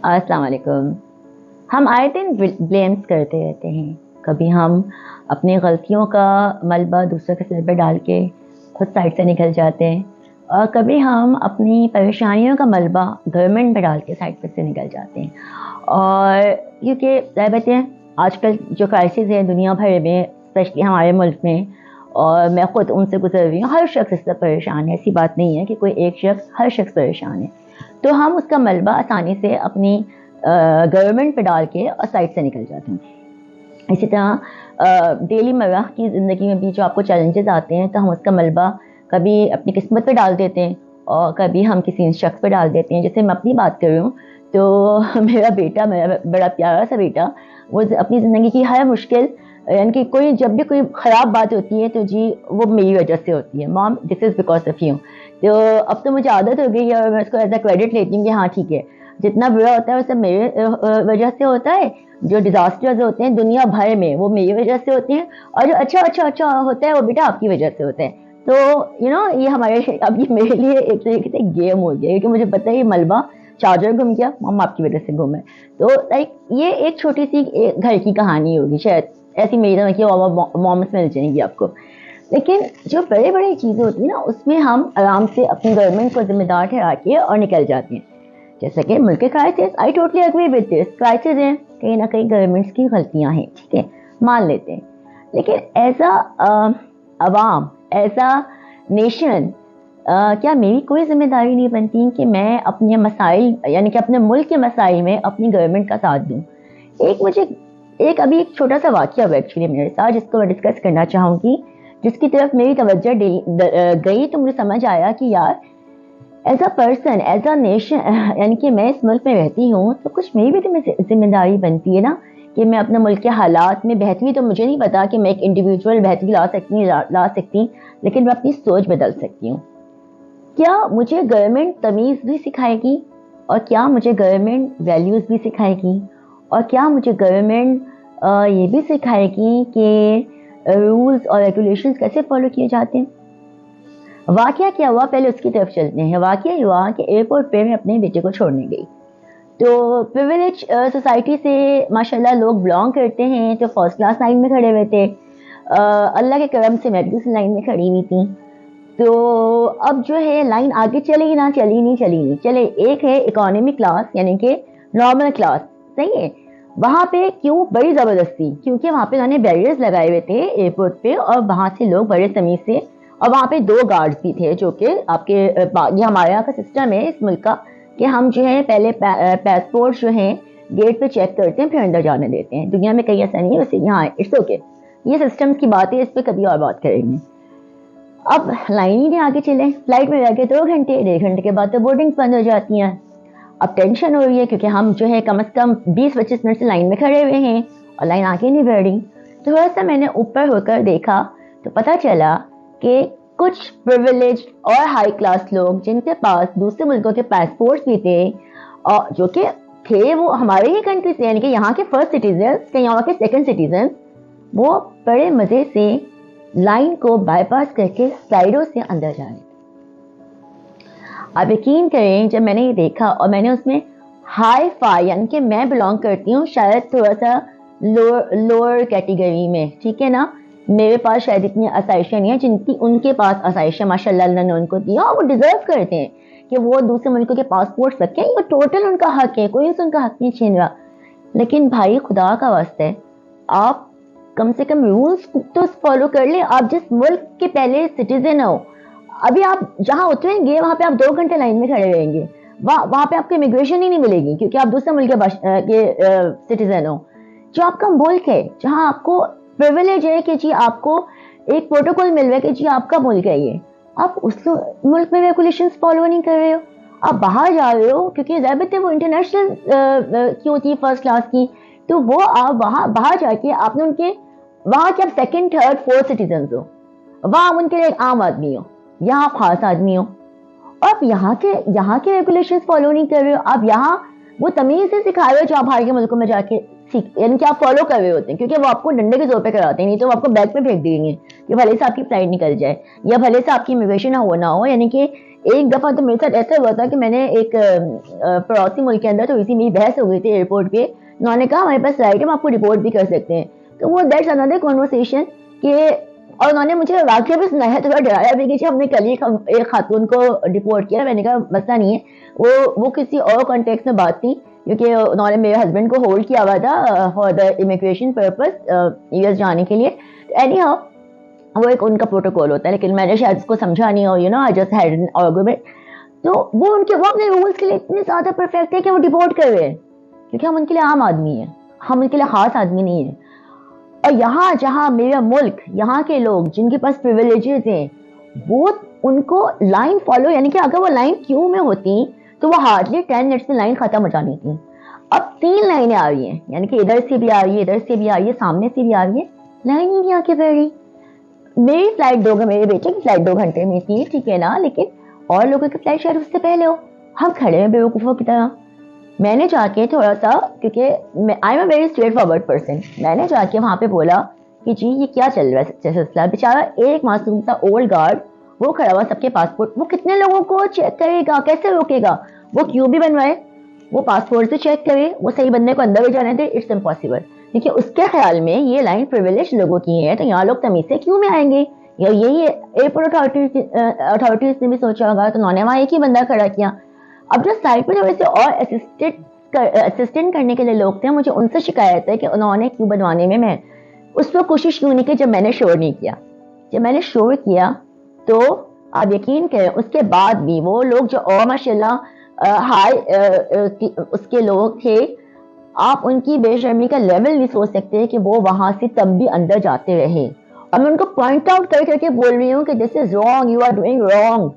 السلام علیکم. ہم آئے دن بلیمس کرتے رہتے ہیں. کبھی ہم اپنی غلطیوں کا ملبہ دوسروں کے سر پہ ڈال کے خود سائڈ سے نکل جاتے ہیں, اور کبھی ہم اپنی پریشانیوں کا ملبہ گورنمنٹ پہ ڈال کے سائڈ پہ سے نکل جاتے ہیں. اور کیونکہ ظاہر بات ہے آج کل جو کرائسز ہیں دنیا بھر میں, اسپیشلی ہمارے ملک میں, اور میں خود ان سے گزر رہی ہوں, ہر شخص اس سے پریشان ہے. ایسی بات نہیں ہے کہ کوئی ایک شخص, ہر شخص پریشان ہے. تو ہم اس کا ملبہ آسانی سے اپنی گورنمنٹ پہ ڈال کے اور سائڈ سے نکل جاتے ہیں. اسی طرح ڈیلی مرہ کی زندگی میں بھی جو آپ کو چیلنجز آتے ہیں تو ہم اس کا ملبہ کبھی اپنی قسمت پہ ڈال دیتے ہیں اور کبھی ہم کسی شخص پہ ڈال دیتے ہیں. جیسے میں اپنی بات کر رہی ہوں تو میرا بیٹا, میرا بڑا پیارا سا بیٹا, وہ اپنی زندگی کی ہر مشکل, یعنی کہ کوئی جب بھی کوئی خراب بات ہوتی ہے تو جی وہ میری وجہ سے ہوتی ہے. مام دس از بیکاز آف یو. تو اب تو مجھے عادت ہو گئی ہے اور میں اس کو ایز اے کریڈٹ لیتی ہوں کہ ہاں ٹھیک ہے, جتنا برا ہوتا ہے وہ سب میرے وجہ سے ہوتا ہے. جو ڈیزاسٹرز ہوتے ہیں دنیا بھر میں وہ میری وجہ سے ہوتے ہیں, اور جو اچھا ہوتا ہے وہ بیٹا آپ کی وجہ سے ہوتا ہے. تو یہ ہمارے اب یہ میرے لیے ایک طریقے سے گیم ہو گیا, کیونکہ مجھے پتہ ہے یہ ملبہ چارجر گم گیا, مام آپ کی وجہ سے گم ہے. تو لائک یہ ایک چھوٹی سی گھر کی کہانی ہوگی شاید, ایسی میری طرح کی مومنٹس مل جائیں گی آپ کو. لیکن جو بڑے بڑی چیزیں ہوتی ہیں نا, اس میں ہم آرام سے اپنی گورنمنٹ کو ذمہ دار ٹھہرا کے اور نکل جاتے ہیں. جیسا کہ ملک کے crisis, I totally agree with this, crisis ہیں, کہیں نہ کہیں گورنمنٹس کی غلطیاں ہیں, ٹھیک ہے, مان لیتے ہیں. لیکن ایز اے عوام, ایز اے نیشن, کیا میری کوئی ذمہ داری نہیں بنتی کہ میں اپنے مسائل, یعنی کہ اپنے ملک کے مسائل میں اپنی گورنمنٹ کا ساتھ دوں؟ ایک ابھی ایک چھوٹا سا واقعہ ہوا ایکچولی میرے ساتھ, جس کو میں ڈسکس کرنا چاہوں گی, جس کی طرف میری توجہ گئی تو مجھے سمجھ آیا کہ یار as a person, as a nation, یعنی کہ میں اس ملک میں رہتی ہوں تو کچھ میری بھی ذمہ داری بنتی ہے نا کہ میں اپنے ملک کے حالات میں بہتری, تو مجھے نہیں پتا کہ میں ایک انڈیویجول بہتری لا سکتی, لیکن میں اپنی سوچ بدل سکتی ہوں. کیا مجھے گورنمنٹ تمیز بھی سکھائے گی, اور کیا مجھے گورنمنٹ ویلیوز بھی سکھائے گی, اور کیا مجھے گورنمنٹ یہ بھی سکھائے گی کہ رولز اور ریگولیشنز کیسے فالو کیے جاتے ہیں. واقعہ کیا ہوا, پہلے اس کی طرف چلتے ہیں. واقعہ یہ ہوا کہ ایئرپورٹ پہ میں اپنے بیٹے کو چھوڑنے گئی, تو پریویلیج سوسائٹی سے ماشاءاللہ لوگ بلانگ کرتے ہیں, تو فرسٹ کلاس لائن میں کھڑے ہوئے تھے. اللہ کے کرم سے میں بھی اس لائن میں کھڑی ہوئی تھی. تو اب جو ہے لائن آگے چلی نہیں چلے, ایک ہے اکانومی کلاس یعنی کہ نارمل کلاس, صحیح ہے. وہاں پہ کیوں بڑی زبردستی, کیونکہ وہاں پہ انہوں نے بیریئرز لگائے ہوئے تھے ایئرپورٹ پہ, اور وہاں سے لوگ بڑے تمیز سے, اور وہاں پہ 2 گارڈز بھی تھے جو کہ آپ کے, یہ ہمارے یہاں کا سسٹم ہے اس ملک کا کہ ہم جو ہے پہلے پاسپورٹ جو ہیں گیٹ پہ چیک کرتے ہیں پھر اندر جانے دیتے ہیں. دنیا میں کہیں ایسا نہیں ہے, ویسے یہاں اٹس اوکے, یہ سسٹم کی بات ہے, اس پہ کبھی اور بات کریں گے. اب لائن ہی نہیں آگے چلے, فلائٹ میں رہ کے 2 گھنٹے, 1.5 گھنٹے کے بعد تو بورڈنگز بند ہو جاتی ہیں. اب ٹینشن ہو رہی ہے کیونکہ ہم جو ہے کم از کم 20-25 منٹ سے لائن میں کھڑے ہوئے ہیں اور لائن آگے نہیں بڑھ رہی. تھوڑا سا میں نے اوپر ہو کر دیکھا تو پتا چلا کہ کچھ پریویلیج اور ہائی کلاس لوگ جن کے پاس دوسرے ملکوں کے پاسپورٹس بھی تھے, اور جو کہ تھے وہ ہمارے ہی کنٹری سے, یعنی کہ یہاں کے فرسٹ سٹیزنس, کہ یہاں کے سیکنڈ سٹیزنس, وہ بڑے مزے سے لائن کو بائی پاس کر کے سائڈوں سے اندر جا رہے تھے. آپ یقین کریں جب میں نے یہ دیکھا, اور میں نے اس میں ہائی فائی, یعنی کہ میں بلانگ کرتی ہوں شاید تھوڑا سا لوور کیٹیگری میں, ٹھیک ہے نا, میرے پاس شاید اتنی آسائشیں نہیں ہیں جن کی ان کے پاس آسائشیں ماشاء اللہ اللہ نے ان کو دیا, اور وہ ڈیزرو کرتے ہیں کہ وہ دوسرے ملکوں کے پاسپورٹ رکھیں, یہ ٹوٹل ان کا حق ہے, کوئی ان کا حق نہیں چھین رہا. لیکن بھائی خدا کا واسطہ ہے, آپ کم سے کم رولز تو فالو کر لیں. آپ جس ملک کے پہلے سٹیزن ہو, ابھی آپ جہاں اتریں گے وہاں پہ آپ 2 گھنٹے لائن میں کھڑے رہیں گے, وہاں پہ آپ کو امیگریشن ہی نہیں ملے گی کیونکہ آپ دوسرے ملک کے سٹیزن ہو. جو آپ کا ملک ہے, جہاں آپ کو پریویلیج ہے کہ جی آپ کو ایک پروٹوکول مل رہا ہے کہ جی آپ کا ملک ہے یہ, آپ اس ملک میں ریگولیشنز فالو نہیں کر رہے ہو. آپ باہر جا رہے ہو کیونکہ ضابط ہے وہ انٹرنیشنل کی ہوتی ہے فرسٹ کلاس کی, تو وہ آپ وہاں باہر جا کے آپ نے ان کے وہاں کے آپ 2nd 3rd 4th سٹیزنز ہو, وہاں ان کے لیے ایک عام آدمی ہو, یہاں آپ خاص آدمی ہو, اور آپ یہاں کے ریگولیشنز فالو نہیں کر رہے ہو. آپ یہاں وہ تمیز سے سکھائے ہوئے جو آپ باہر کے ملکوں میں جا کے یعنی کہ آپ فالو کر رہے ہوتے ہیں, کیونکہ وہ آپ کو ڈنڈے کے زور پہ کراتے ہیں, نہیں تو وہ آپ کو بیگ پہ پھینک دیں گے کہ بھلے سے آپ کی فلائٹ نکل جائے یا بھلے سے آپ کی امیگریشن نہ ہو. یعنی کہ ایک دفعہ تو میرے ساتھ ایسا ہوا تھا کہ میں نے ایک پڑوسی ملک کے اندر تو اسی میری بحث ہو گئی تھی ایئرپورٹ پہ, انہوں نے کہا ہمارے پاس فلائٹ ہے, ہم آپ کو رپورٹ بھی کر سکتے ہیں. تو وہ دیٹس انادر کنورسیشن کہ, اور انہوں نے مجھے واقعہ بھی سنایا ہے, تھوڑا ڈرایا بھی کہ ہم نے کل ہی ایک خاتون کو رپورٹ کیا. میں نے کہا مسئلہ نہیں ہے, وہ کسی اور کانٹیکس میں بات تھی, کیونکہ انہوں نے میرے ہسبینڈ کو ہولڈ کیا ہوا تھا for the immigration purpose U S جانے کے لیے. اینی ہاؤ وہ ایک ان کا پروٹوکول ہوتا ہے, لیکن میں نے شاید اس کو سمجھا نہیں, اور I just had an argument. تو وہ ان کے وہ اپنے رولس کے لیے اتنے زیادہ پرفیکٹ ہے کہ وہ ڈپورٹ کر رہے ہیں, کیونکہ ہم ان کے لیے عام آدمی ہیں, ہم ان کے لیے خاص آدمی نہیں ہیں. اور یہاں جہاں میرا ملک, یہاں کے لوگ جن کے پاس پریویلیجز ہیں, وہ ان کو لائن فالو, یعنی کہ اگر وہ لائن کیوں میں ہوتی تو وہ ہارڈلی 10 منٹس میں لائن ختم ہو جانی تھی. اب 3 لائنیں آ رہی ہیں, یعنی کہ ادھر سے بھی آ رہی ہے, ادھر سے بھی آ رہی ہے, سامنے سے بھی آ رہی ہے, لائن ہی نہیں آ کے بیٹھ رہی. میری فلائٹ میرے بیٹے کی فلائٹ 2 گھنٹے میں تھی, ٹھیک ہے نا, لیکن اور لوگوں کی فلائٹ شاید اس سے پہلے ہو. ہم کھڑے ہیں بیوقوفوں کی طرح. میں نے جا کے تھوڑا سا, کیونکہ I am a very straight forward person, میں نے جا کے وہاں پہ بولا کہ جی یہ کیا چل رہا ہے سلسلہ. بیچارہ ایک معصوم سا اولڈ گارڈ وہ کھڑا ہوا, سب کے پاسپورٹ, وہ کتنے لوگوں کو چیک کرے گا, کیسے روکے گا, وہ کیوں بھی بنوائے, وہ پاسپورٹ سے چیک کرے, وہ صحیح بندے کو اندر بھی جانے دے, اٹس امپاسبل. کیونکہ اس کے خیال میں یہ لائن پریویلیج لوگوں کی ہے, تو یہاں لوگ تمیز سے کیوں میں آئیں گے, یا یہی ایئرپورٹ اتھارٹیز نے بھی سوچا ہوگا, تو انہوں نے وہاں ایک ہی بندہ کھڑا کیا. اب جو سائڈ پہ تھوڑے سے اور اسسٹنٹ کرنے کے لیے لوگ تھے, مجھے ان سے شکایت ہے کہ انہوں نے کیوں بنوانے میں اس وقت کوشش کیوں نہیں کی جب میں نے شور نہیں کیا. جب میں نے شور کیا تو آپ یقین کریں اس کے بعد بھی وہ لوگ جو اور ماشاء اللہ ہائی اس کے لوگ تھے, آپ ان کی بے شرمی کا لیول نہیں سوچ سکتے کہ وہ وہاں سے تب بھی اندر جاتے رہے. اور میں ان کو پوائنٹ آؤٹ کر کے بول رہی ہوں کہ this is wrong, you are doing wrong.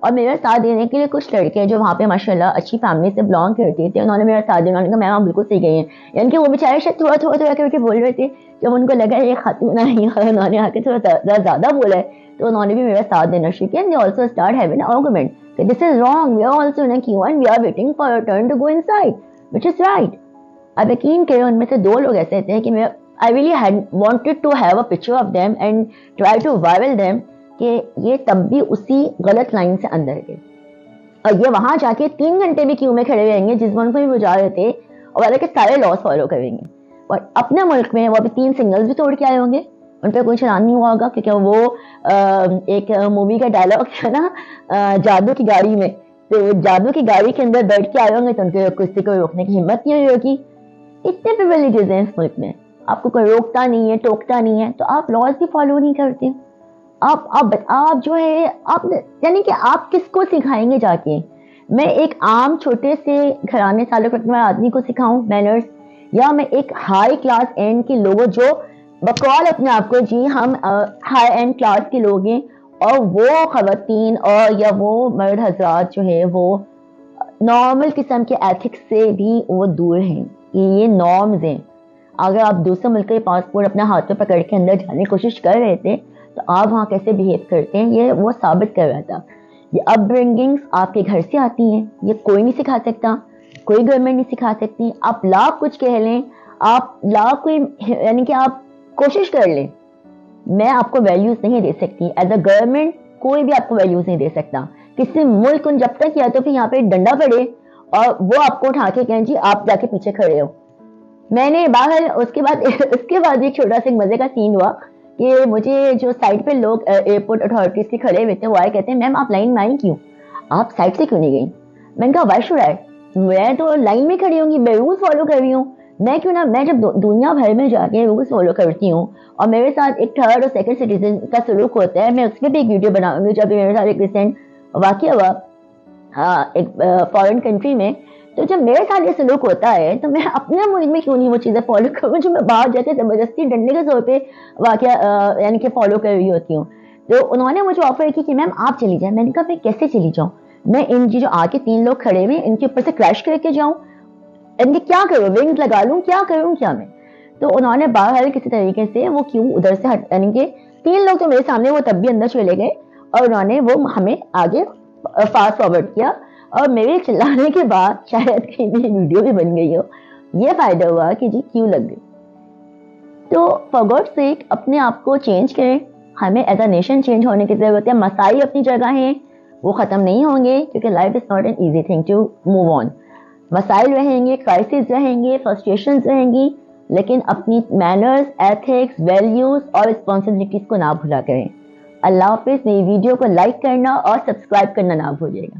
اور میرا ساتھ دینے کے لیے کچھ لڑکے جو وہاں پہ ماشاء اللہ اچھی فیملی سے بلانگ کرتے تھے, انہوں نے میرا ساتھ دیا, انہوں نے کہا میم بالکل صحیح گئی ہیں. یعنی کہ وہ بیچارے شاید تھوڑا کر کے بول رہے تھے, جب ان کو لگا یہ خاتون آئی ہے, انہوں نے آ کے تھوڑا زیادہ بولا ہے, تو انہوں نے بھی میرا ساتھ دینا شروع کیا. they also start having an argument that this is wrong, we are also in a queue and we are waiting for our turn to go inside, which is right. اب یقین کریں ان میں سے 2 لوگ ایسے تھے کہ میں I really had wanted to have a picture of them and try to viral them کہ یہ تب بھی اسی غلط لائن سے اندر گئے, اور یہ وہاں جا کے 3 گھنٹے بھی کیوں میں کھڑے رہیں گے جس میں ان کو بھی بجا رہے تھے, اور حالانکہ سارے لاس فالو کریں گے. اور اپنے ملک میں وہ ابھی 3 سنگلز بھی توڑ کے آئے ہوں گے, ان پہ کوئی چلان نہیں ہوا ہوگا, کیونکہ وہ ایک مووی کا ڈائلاگ ہے نا جادو کی گاڑی میں, تو جادو کی گاڑی کے اندر بیٹھ کے آئے ہوں گے تو ان کے کسی کو روکنے کی ہمت نہیں ہوگی. اتنے پریویلیجز ہیں اس ملک میں, آپ کو کوئی روکتا نہیں ہے, ٹوکتا نہیں ہے, تو آپ لاز بھی فالو نہیں کرتے. آپ جو ہے آپ یعنی کہ آپ کس کو سکھائیں گے جا کے. میں ایک عام چھوٹے سے گھرانے تعلق رکھنے والے آدمی کو سکھاؤں مینرز, یا میں ایک ہائی کلاس اینڈ کے لوگوں جو بقول اپنے آپ کو جی ہم ہائی اینڈ کلاس کے لوگ ہیں, اور وہ خواتین اور یا وہ مرد حضرات جو ہے وہ نارمل قسم کے ایتھکس سے بھی وہ دور ہیں, یہ نارمز ہیں. اگر آپ دوسرے ملک کے پاسپورٹ اپنے ہاتھ میں پکڑ کے اندر جانے کی کوشش کر رہے تھے تو آپ وہاں کیسے بہیو کرتے ہیں, یہ وہ ثابت کر رہا تھا. یہ اپ برنگنگس آپ کے گھر سے آتی ہیں, یہ کوئی نہیں سکھا سکتا, کوئی گورنمنٹ نہیں سکھا سکتی. آپ لاکھ کچھ کہہ لیں, آپ لاکھ کوئی یعنی کہ آپ کوشش کر لیں, میں آپ کو ویلیوز نہیں دے سکتی. ایز اے گورنمنٹ کوئی بھی آپ کو ویلیوز نہیں دے سکتا. کسی ملک کو جب تک یا تو پھر یہاں پہ ڈنڈا پڑے اور وہ آپ کو اٹھا کے کہیں جی آپ جا کے پیچھے کھڑے ہو. میں نے باہر اس کے بعد ایک چھوٹا سا مزے کا سین ہوا کہ مجھے جو سائڈ پہ لوگ ایئرپورٹ اتھارٹیز کے کھڑے ہوئے تھے وہ آئے, کہتے ہیں میم آپ لائن میں آئی کیوں, آپ سائڈ سے کیوں نہیں گئی. میں نے کہا وائی شوڈ آئی, میں تو لائن میں کھڑی ہوں گی, میں رولز فالو کر رہی ہوں, میں کیوں نہ, میں جب دنیا بھر میں جا کے رولز فالو کرتی ہوں اور میرے ساتھ ایک 3rd اور 2nd سٹیزن کا سلوک ہوتا ہے, میں اس پہ بھی ایک ویڈیو بناؤں گی. جب میرے ساتھ ایک ریسنٹ واقعہ ہوا ایک فارن کنٹری میں, تو جب میرے ساتھ یہ سلوک ہوتا ہے تو میں اپنے ملک میں کیوں نہیں وہ چیزیں فالو کروں جو میں باہر جا کے زبردستی ڈنڈے کے طور پہ واقعہ یعنی کہ فالو کر رہی ہوتی ہوں. تو انہوں نے مجھے آفر کی کہ میم آپ چلی جائیں. میں نے کہا میں کیسے چلی جاؤں, میں ان جو آ کے 3 لوگ کھڑے ہوئے ان کے اوپر سے کریش کر کے جاؤں, ان کے کیا کروں, ونگ لگا لوں, کیا کروں کیا میں. تو انہوں نے باہر کسی طریقے سے وہ کیوں ادھر سے یعنی کہ 3 لوگ تو میرے سامنے وہ تب بھی اندر چلے گئے, اور انہوں نے وہ ہمیں آگے فاسٹ فارورڈ کیا. اور میرے چلانے کے بعد شاید کہیں بھی ویڈیو بھی بن گئی ہو. یہ فائدہ ہوا کہ جی کیوں لگ گئی. تو فار گاڈ سیک اپنے آپ کو چینج کریں. ہمیں ایز اے نیشن چینج ہونے کی ضرورت ہے. مسائل اپنی جگہ ہیں, وہ ختم نہیں ہوں گے, کیونکہ life is not an easy thing to move on. مسائل رہیں گے, کرائسس رہیں گے, فرسٹریشنز رہیں گی, لیکن اپنی مینرز, ایتھکس, ویلیوز اور رسپانسبلٹیز کو نہ بھولا کریں. اللہ حافظ. نئی ویڈیو کو لائک کرنا اور سبسکرائب کرنا نہ بھولیے گا.